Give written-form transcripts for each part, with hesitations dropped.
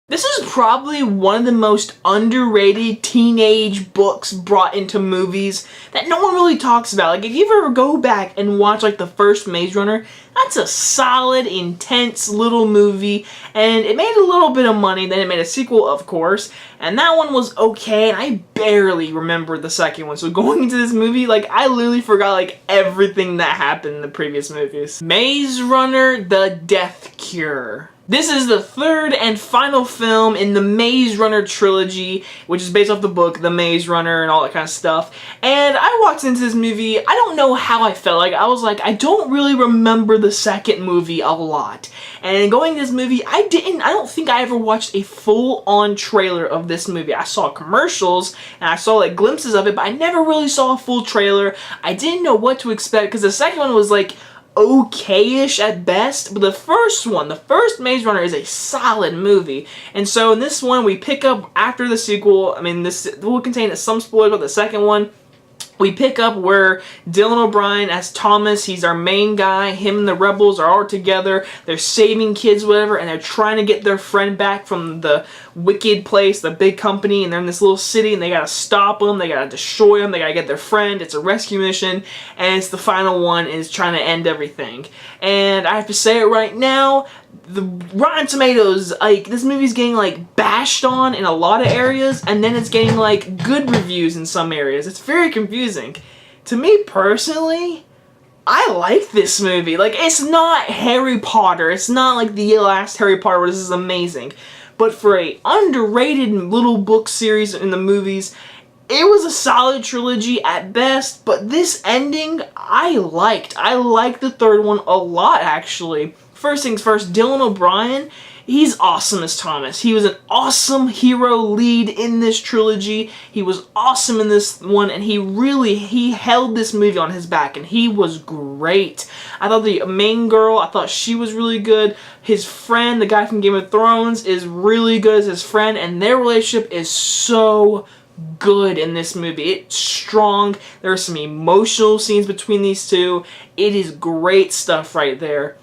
This is probably one of the most underrated teenage books brought into movies that no one really talks about. Like, if you ever go back and watch, like, the first Maze Runner, that's a solid, intense little movie, and it made a little bit of money. Then it made a sequel, of course, and that one was okay, and I barely remember the second one. So going into this movie, like, I literally forgot, like, everything that happened in the previous movies. Maze Runner: The Death Cure. This is the third and final film in the Maze Runner trilogy, which is based off the book, The Maze Runner, and all that kind of stuff. And I walked into this movie, I don't know how I felt. Like, I was like, I don't really remember the second movie a lot. And going to this movie, I don't think I ever watched a full-on trailer of this movie. I saw commercials, and I saw, like, glimpses of it, but I never really saw a full trailer. I didn't know what to expect, because the second one was, like, okay-ish at best, but the first Maze Runner, is a solid movie. And so in this one, we pick up after the sequel. I mean, this will contain some spoilers about the second one. We pick up where Dylan O'Brien as Thomas, he's our main guy, him and the rebels are all together, they're saving kids, whatever, and they're trying to get their friend back from the wicked place, the big company, and they're in this little city, and they gotta stop them, they gotta destroy them, they gotta get their friend. It's a rescue mission, and it's the final one, is trying to end everything. And I have to say it right now, the Rotten Tomatoes, like, this movie's getting, like, bashed on in a lot of areas, and then it's getting, like, good reviews in some areas. It's very confusing. To me, personally, I like this movie. Like, it's not Harry Potter. It's not like the last Harry Potter where this is amazing. But for a underrated little book series in the movies, it was a solid trilogy at best, but this ending, I liked. I liked the third one a lot, actually. First things first, Dylan O'Brien, he's awesome as Thomas. He was an awesome hero lead in this trilogy. He was awesome in this one, and he held this movie on his back, and he was great. I thought the main girl, I thought she was really good. His friend, the guy from Game of Thrones, is really good as his friend, and their relationship is so good in this movie. It's strong. There are some emotional scenes between these two. It is great stuff right there.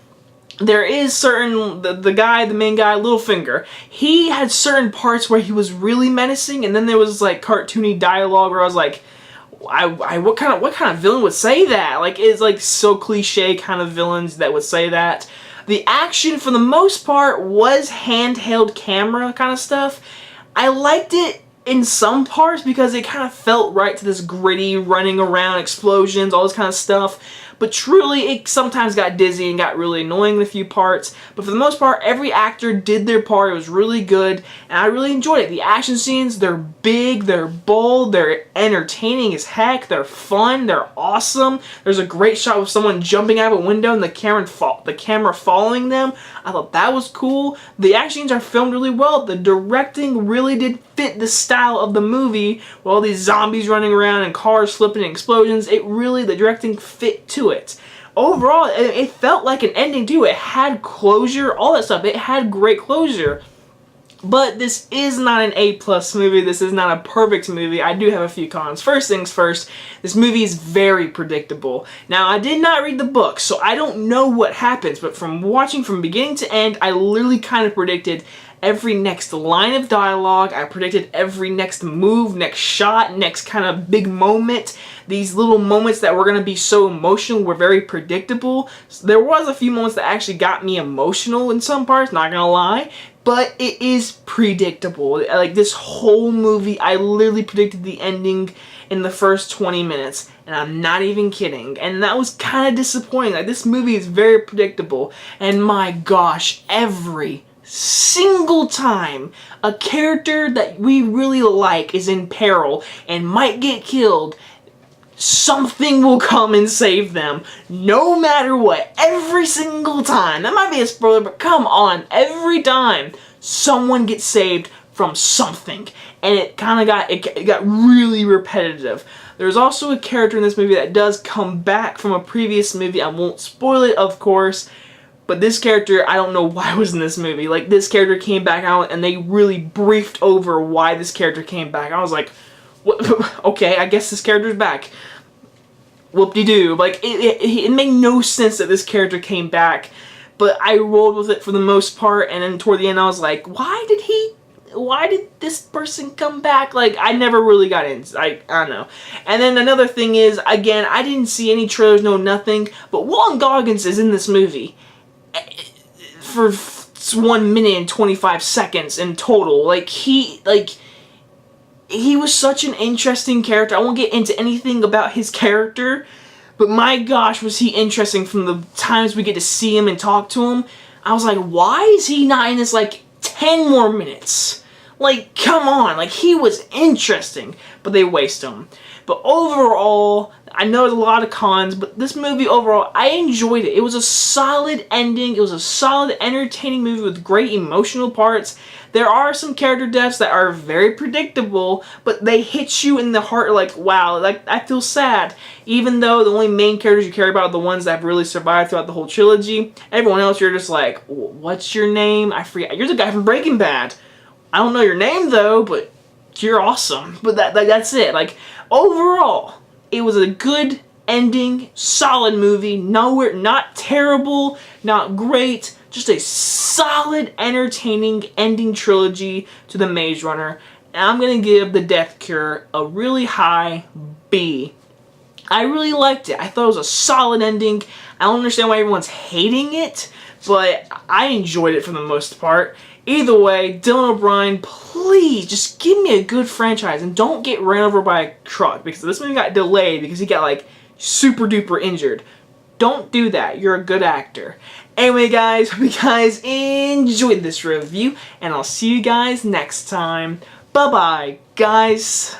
There is certain, the main guy, Littlefinger, he had certain parts where he was really menacing, and then there was, like, cartoony dialogue where I was like, what kind of villain would say that? Like, it's, like, so cliche kind of villains that would say that. The action, for the most part, was handheld camera kind of stuff. I liked it in some parts because it kind of felt right to this gritty, running around, explosions, all this kind of stuff. But truly, it sometimes got dizzy and got really annoying in a few parts. But for the most part, every actor did their part. It was really good, and I really enjoyed it. The action scenes, they're big, they're bold, they're entertaining as heck, they're fun, they're awesome. There's a great shot with someone jumping out of a window and the camera following them. I thought that was cool. The action scenes are filmed really well. The directing really did fit the style of the movie, with all these zombies running around and cars flipping and explosions. The directing fit to it. Overall, it felt like an ending too. It had closure, all that stuff. It had great closure. But this is not an A+ movie. This is not a perfect movie. I do have a few cons. First things first, this movie is very predictable. Now, I did not read the book, so I don't know what happens, but from watching from beginning to end, I literally kind of predicted every next line of dialogue. I predicted every next move, next shot, next kind of big moment. These little moments that were going to be so emotional were very predictable. There was a few moments that actually got me emotional in some parts, not going to lie. But it is predictable. Like, this whole movie, I literally predicted the ending in the first 20 minutes. And I'm not even kidding. And that was kind of disappointing. Like, this movie is very predictable. And my gosh, every single time a character that we really like is in peril and might get killed, something will come and save them, no matter what. Every single time. That might be a spoiler, but come on. Every time someone gets saved from something, and it kind of got really repetitive. There's also a character in this movie that does come back from a previous movie. I won't spoil it, of course, but this character, I don't know why it was in this movie. Like, this character came back out, and they really briefed over why this character came back. I was like, okay, I guess this character's back. Whoop-de-doo. Like, it made no sense that this character came back. but I rolled with it for the most part, and then toward the end I was like, why did this person come back? Like, I never really got in. I don't know. And then another thing is, again, I didn't see any trailers, no nothing, but Walton Goggins is in this movie for 1 minute and 25 seconds in total. He was such an interesting character. I won't get into anything about his character, but my gosh, was he interesting from the times we get to see him and talk to him. I was like, why is he not in this, like, 10 more minutes? Like, come on. Like, he was interesting, but they waste him. But overall, I know there's a lot of cons, but this movie overall, I enjoyed it. It was a solid ending. It was a solid, entertaining movie with great emotional parts. There are some character deaths that are very predictable, but they hit you in the heart like, wow, like, I feel sad. Even though the only main characters you care about are the ones that have really survived throughout the whole trilogy. Everyone else, you're just like, what's your name? I forget. You're the guy from Breaking Bad. I don't know your name, though, but you're awesome. But that's it. Like, overall, it was a good ending, solid movie. Not terrible, not great. Just a solid, entertaining ending trilogy to the Maze Runner. And I'm going to give The Death Cure a really high B. I really liked it. I thought it was a solid ending. I don't understand why everyone's hating it, but I enjoyed it for the most part. Either way, Dylan O'Brien, please just give me a good franchise and don't get ran over by a truck, because this movie got delayed because he got like super duper injured. Don't do that. You're a good actor. Anyway, guys, hope you guys enjoyed this review, and I'll see you guys next time. Bye-bye, guys.